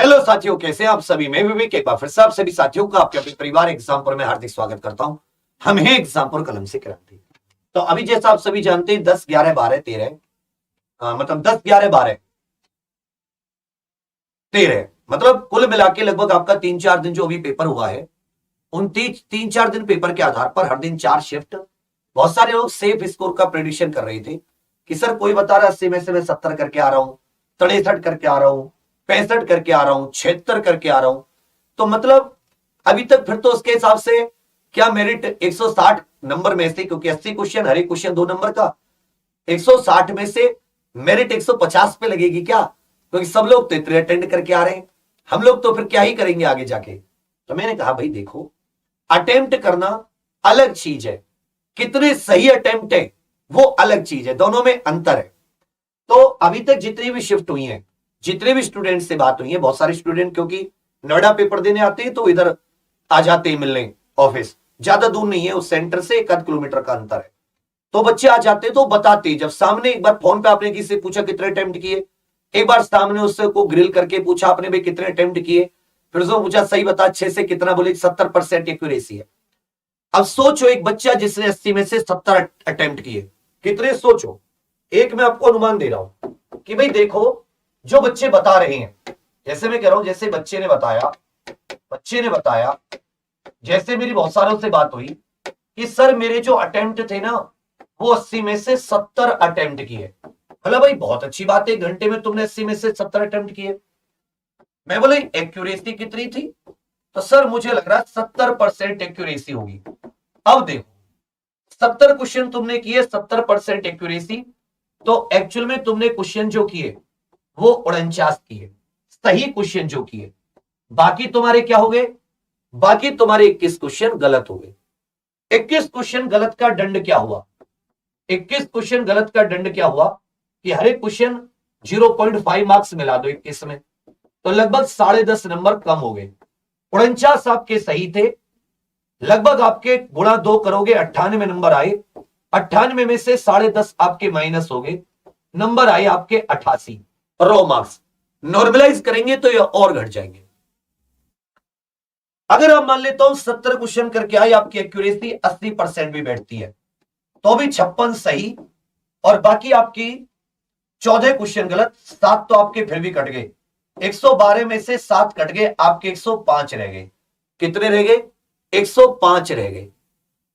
Hello साथियों, कैसे हैं आप सभी। मैं विवेक एक बार फिर से आप सभी साथियों का आपके अपने परिवार एग्जामपुर में हार्दिक स्वागत करता हूं। हम हैं एग्जामपुर कलम से क्रांति। तो अभी जैसा आप सभी जानते हैं 10 11 12 13 मतलब 10 11 12 13 मतलब कुल मिला के लगभग आपका 3-4 दिन जो अभी पेपर हुआ है, उन 3-4 दिन पेपर के आधार पर हर दिन 4 शिफ्ट बहुत सारे लोग सेफ स्कोर का प्रेडिक्शन कर रहे थे कि सर कोई बता रहा 80 में से मैं 70 करके आ रहा हूं, 63 करके आ रहा हूं, 65 करके आ रहा हूं, 76 करके आ रहा हूं। तो मतलब अभी तक फिर तो उसके हिसाब से क्या मेरिट 160 नंबर में से, क्योंकि 80 क्वेश्चन, हर एक क्वेश्चन 2 नंबर का, 160 में से मेरिट 150 पे लगेगी क्या? क्योंकि सब लोग तो इतने अटेंड करके आ रहे हैं, हम लोग तो फिर क्या ही करेंगे आगे जाके। तो मैंने कहा भाई देखो, अटेम्प्ट करना अलग चीज है, कितने सही अटेम्प्ट है वो अलग चीज है, दोनों में अंतर है। तो अभी तक जितनी भी शिफ्ट हुई हैं, जितने भी स्टूडेंट से बात हुई है, बहुत सारे स्टूडेंट क्योंकि नोएडा पेपर देने आते हैं तो इधर आ जाते हैं मिलने ऑफिस, ज्यादा दूर नहीं है, उस सेंटर से 1 किलोमीटर का अंतर है। तो बच्चे आ जाते हैं तो बताते, जब सामने एक बार फोन पे आपने किसी से पूछा कितने अटेम्प्ट किए, एक बार सामने उससे को ग्रिल करके पूछा आपने भाई कितने अटेम्प्ट किए, फिर उसको पूछा सही बता 6 से कितना, बोले 70% एक्यूरेसी है। अब सोचो एक बच्चा जिसने 80 में से 70 अटेम्प्ट किए, कितने सोचो। एक मैं आपको अनुमान दे रहा हूं कि भाई देखो, जो बच्चे बता रहे हैं, जैसे मैं कह रहा हूं, जैसे बच्चे ने बताया, जैसे मेरी बहुत सारों से बात हुई कि सर मेरे जो अटेम्प्ट थे ना वो 80 में से 70 अटेम्प्ट किए। मतलब भाई बहुत अच्छी बात है, घंटे में तुमने 80 में से 70 अटेम्प्ट किए। मैं बोले एक्यूरेसी कितनी थी? तो सर मुझे लग रहा है 70% एक्यूरेसी होगी। अब देखो 70 क्वेश्चन तुमने किए, 70% एक्यूरेसी, तो एक्चुअल में तुमने क्वेश्चन जो किए वो 49 किए, सही क्वेश्चन जो किए। बाकी तुम्हारे क्या हो गए? बाकी तुम्हारे 21 क्वेश्चन गलत हो गए। 21 क्वेश्चन गलत का दंड क्या हुआ? 21 क्वेश्चन गलत का दंड क्या हुआ कि हर एक क्वेश्चन 0.5 मार्क्स मिला दो 21 में, तो लगभग 10.5 नंबर कम हो गए। 49 आपके सही थे, लगभग आपके गुणा 2 करोगे 98 नंबर आए, 98 में से 10.5 आपके माइनस हो गए, नंबर आए आपके 88 रॉ मार्क्स। नॉर्मलाइज करेंगे तो ये और घट जाएंगे। अगर आप मान लेता हूं 70 क्वेश्चन करके आए, आपकी एक्यूरेसी 80% भी बैठती है, तो भी 56 सही, और बाकी आपकी 14 क्वेश्चन गलत, 7 तो आपके फिर भी कट गए। 112 में से 7 कट गए, आपके 105 रह गए। कितने रह गए? 105 रह गए।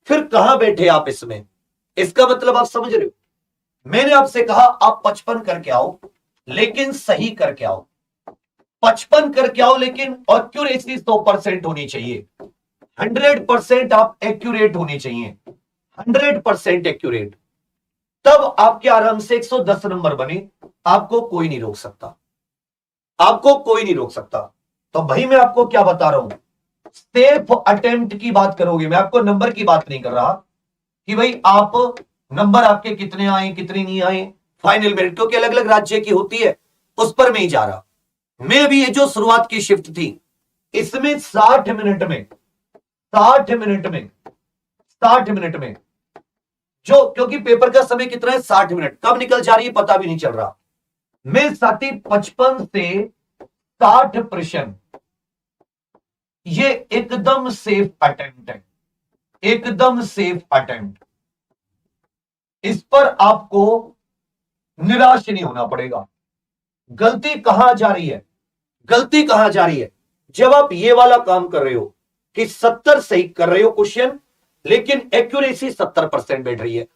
फिर कहां बैठे आप इसमें? इसका मतलब आप समझ रहे हो, मैंने आपसे कहा आप 55 करके आओ लेकिन सही करके आओ, 55 करके आओ लेकिन एक्यूरेसी 100% होनी चाहिए, 100% आप एक्यूरेट होने चाहिए, 100% एक्यूरेट, तब आपके आराम से 110 नंबर बने। आपको कोई नहीं रोक सकता, आपको कोई नहीं रोक सकता। तो भाई मैं आपको क्या बता रहा हूं, सेफ अटेम्प्ट की बात करोगे, मैं आपको नंबर की बात नहीं कर रहा कि भाई आप नंबर आपके कितने आए कितने नहीं आए, फाइनल मेरिट क्योंकि अलग अलग राज्य की होती है, उस पर मैं ही जा रहा। मैं भी ये जो शुरुआत की शिफ्ट थी इसमें 60 मिनट में 60 मिनट में 60 मिनट में जो, क्योंकि पेपर का समय कितना है 60 मिनट, कब निकल जा रही है पता भी नहीं चल रहा। मैं साथी 55 से 60 प्रश्न, ये एकदम सेफ अटेम्प्ट है, एकदम सेफ अटेम्प्ट। इस पर आपको निराश नहीं होना पड़ेगा। गलती कहां जा रही है? गलती कहां जा रही है? जब आप ये वाला काम कर रहे हो कि 70 सही कर रहे हो क्वेश्चन लेकिन एक्यूरेसी 70% बैठ रही है,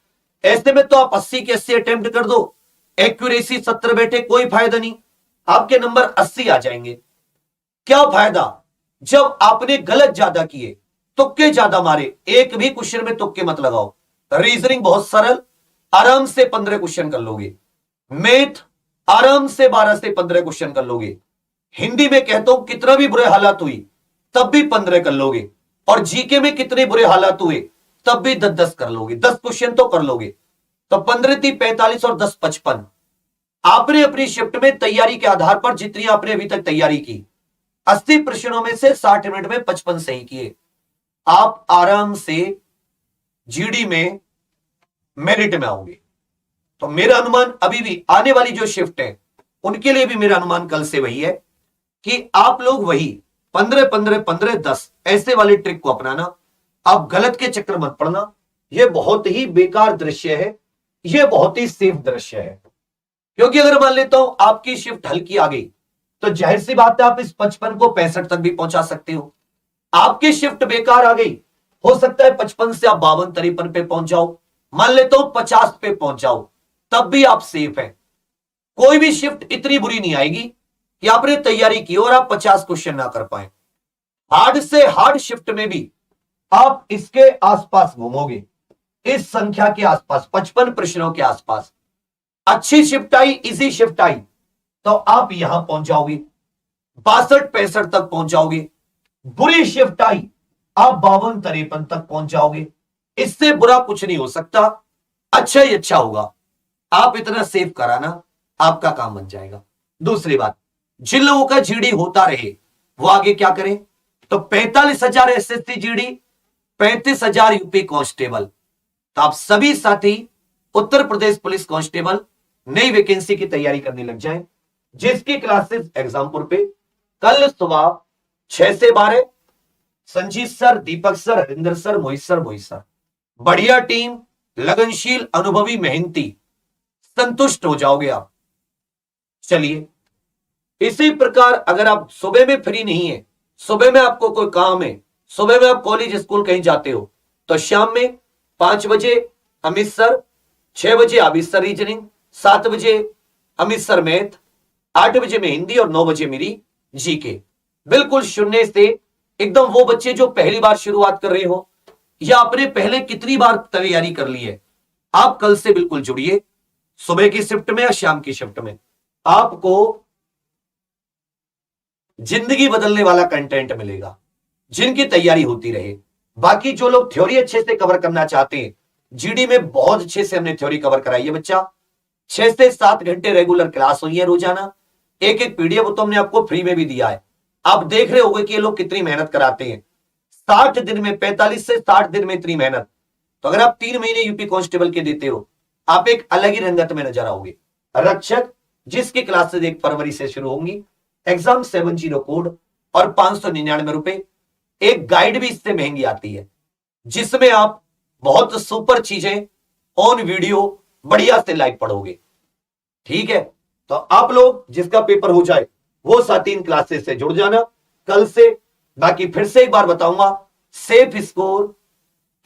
ऐसे में तो आप 80 के 80 अटेम्प्ट कर दो, एक्यूरेसी 70 बैठे कोई फायदा नहीं, आपके नंबर 80 आ जाएंगे। क्या फायदा जब आपने गलत ज्यादा किए, तुक्के ज्यादा मारे। एक भी क्वेश्चन में तुक्के मत लगाओ, रीजनिंग बहुत सरल, आराम से 15 क्वेश्चन कर लोगे, मैथ आराम से 12 से 15 क्वेश्चन कर लोगे, हिंदी में कहता हूं कितना भी बुरे हालात हुई तब भी 15 कर लोगे, और जीके में कितने बुरे हालात हुए तब भी 10-10 कर लोगे, 10 क्वेश्चन तो कर लोगे। तो 15 थी 45 और 10 55। आपने अपनी शिफ्ट में तैयारी के आधार पर जितनी आपने अभी तक तैयारी की, 80 प्रश्नों में से 60 मिनट में 55 सही किए, आप आराम से जीडी में मेरिट में आओगे। तो मेरा अनुमान अभी भी आने वाली जो शिफ्ट है उनके लिए भी मेरा अनुमान कल से वही है कि आप लोग वही 15 15 15 10 ऐसे वाले ट्रिक को अपनाना। आप गलत के चक्कर मत पड़ना। यह बहुत ही बेकार दृश्य है, यह बहुत ही सेफ दृश्य है। क्योंकि अगर मान लेता हूं आपकी शिफ्ट हल्की आ गई तो जाहिर सी बात है आप इस 55 को 65 तक भी पहुंचा सकते हो। आपकी शिफ्ट बेकार आ गई, हो सकता है 55 से आप 52 53 पे पहुंच जाओ, मान लेता हूं 50 पे पहुंच जाओ, तब भी आप सेफ हैं। कोई भी शिफ्ट इतनी बुरी नहीं आएगी कि आपने तैयारी की और आप 50 क्वेश्चन ना कर पाए। हार्ड से हार्ड शिफ्ट में भी आप इसके आसपास घूमोगे, इस संख्या के आसपास 55 प्रश्नों के आसपास। अच्छी शिफ्ट आई, इजी शिफ्ट आई तो आप यहां पहुंच जाओगे, 62 65 तक पहुंच जाओगे। बुरी शिफ्ट आई, आप 52 53 तक पहुंच जाओगे। इससे बुरा कुछ नहीं हो सकता, अच्छा ही अच्छा होगा। आप इतना सेव कराना, आपका काम बन जाएगा। दूसरी बात, जिन लोगों का जीडी होता रहे वो आगे क्या करें, तो 45,000 एसएससी जीडी, 35,000 यूपी कांस्टेबल। तो आप सभी साथी उत्तर प्रदेश पुलिस कांस्टेबल नई वैकेंसी की तैयारी करने लग जाएं, जिसकी क्लासेस एग्जामपुर पे कल सुबह 6 से 12, संजीत सर, दीपक सर, हरिंदर सर, मोहित सर, बढ़िया टीम, लगनशील, अनुभवी, मेहनती, संतुष्ट हो जाओगे आप। चलिए, इसी प्रकार अगर आप सुबह में फ्री नहीं है, सुबह में आपको कोई काम है, सुबह में आप कॉलेज स्कूल कहीं जाते हो, तो शाम में 5 बजे अमित सर, 6 बजे आबिद सर रीजनिंग, 7 बजे अमित सर मैथ, 8 बजे में हिंदी और 9 बजे मेरी जीके। बिल्कुल शून्य से एकदम वो बच्चे जो पहली बार शुरुआत कर रहे हो या आपने पहले कितनी बार तैयारी कर ली है, आप कल से बिल्कुल जुड़िए। सुबह की शिफ्ट में या शाम की शिफ्ट में आपको जिंदगी बदलने वाला कंटेंट मिलेगा, जिनकी तैयारी होती रहे। बाकी जो लोग थ्योरी अच्छे से कवर करना चाहते हैं, जीडी में बहुत अच्छे से हमने थ्योरी कवर कराई है बच्चा। 6 से 7 घंटे रेगुलर क्लास हुई है रोजाना, एक एक पीडीएफ तो हमने आपको फ्री में भी दिया है। आप देख रहे होंगे कि ये लोग कितनी मेहनत कराते हैं। 60 दिन में, 45 से 60 दिन में इतनी मेहनत, तो अगर आप 3 महीने यूपी कांस्टेबल के देते हो, आप एक अलग ही रंगत में नजर आओगे। रक्षक, जिसकी क्लासेस 1 फरवरी से शुरू होंगी, एग्जाम 70 कोड और 599 रुपए। एक गाइड भी इससे महंगी आती है, जिसमें आप बहुत सुपर चीजें ऑन वीडियो बढ़िया से लाइव पढ़ोगे। ठीक है, तो आप लोग जिसका पेपर हो जाए वो साथी इन क्लासेस से जुड़ जाना कल से। बाकी फिर से एक बार बताऊंगा, सेफ स्कोर,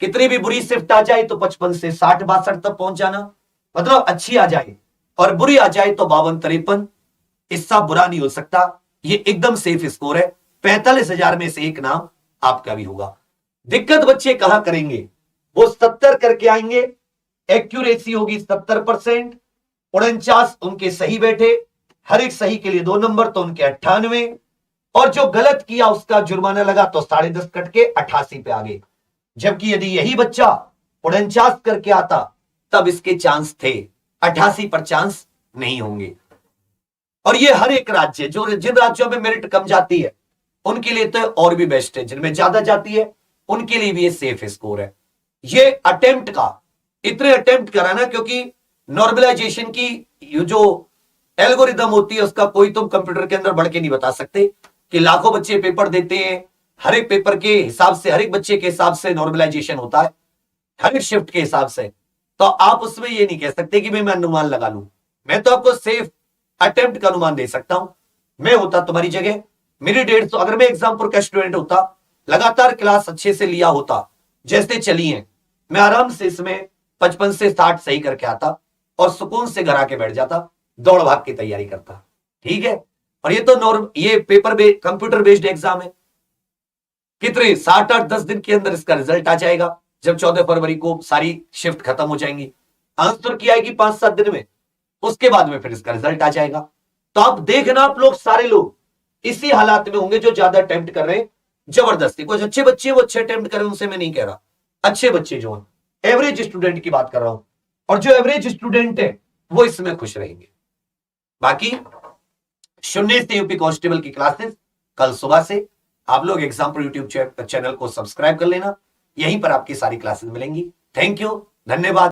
कितनी भी बुरी शिफ्ट आ जाए तो 55 से 60 62 तक पहुंच जाना, मतलब अच्छी आ जाए, और बुरी आ जाए तो 52 53, इससा बुरा नहीं हो सकता। ये एकदम सेफ स्कोर है। 45,000 में से एक नाम आपका भी होगा। दिक्कत बच्चे कहां करेंगे, वो 70 करके आएंगे, एक्यूरेसी होगी 70%, 49 उनके सही बैठे, हर एक सही के लिए 2 नंबर तो उनके 98, और जो गलत किया उसका जुर्माना लगा तो 10.5 कट के 88 पे आ गए। जबकि यदि यही बच्चा 49 करके आता तब इसके चांस थे, 88 पर चांस नहीं होंगे। और ये हर एक राज्य, जो जिन राज्यों में मेरिट कम जाती है उनके लिए तो और भी बेस्ट है, जिनमें ज्यादा जाती है उनके लिए भी ये सेफ स्कोर है। ये अटेम्प्ट का, इतने अटेम्प्ट कराना, क्योंकि नॉर्मलाइजेशन की जो एल्गोरिदम होती है उसका कोई तुम कंप्यूटर के अंदर बढ़ के नहीं बता सकते कि लाखों बच्चे पेपर देते हैं, हर एक पेपर के हिसाब से, हर एक बच्चे के हिसाब से नॉर्मलाइजेशन होता है, हर एक शिफ्ट के हिसाब से। तो आप उसमें ये नहीं कह सकते कि मैं अनुमान लगा लूं। मैं तो आपको सेफ अटेम्प्ट का अनुमान दे सकता हूं। मैं होता तुम्हारी जगह, मेरी 150, अगर मैं एग्जामपुर का स्टूडेंट होता, लगातार क्लास अच्छे से लिया होता जैसे चली है, मैं आराम से इसमें 55 से 60 सही करके आता और सुकून से घर आके बैठ जाता, दौड़ भाग की तैयारी करता। ठीक है, और ये तो ये पेपर कंप्यूटर बेस्ड एग्जाम है। कितने 7 8 10 दिन के अंदर इसका रिजल्ट आ जाएगा, जब 14 फरवरी को सारी शिफ्ट खत्म हो जाएंगी। आंसर की आएगी 5 7 दिन में, उसके बाद में फिर इसका रिजल्ट आ जाएगा। तो आप देखना, आप लोग सारे लोग इसी हालात में होंगे जो ज्यादा अटेम्प्ट कर रहे हैं जबरदस्ती। कुछ अच्छे बच्चे वो अच्छे अटेम्प्ट कर रहे हैं, उनसे मैं नहीं कह रहा, अच्छे बच्चे जो हैं, एवरेज स्टूडेंट की बात कर रहा हूं, और जो एवरेज स्टूडेंट है वो इसमें खुश रहेंगे। बाकी 0 से यूपी कांस्टेबल की क्लासेस कल सुबह से। आप लोग एग्जाम्पल यूट्यूब चैनल को सब्सक्राइब कर लेना, यहीं पर आपकी सारी क्लासेस मिलेंगी। थैंक यू, धन्यवाद।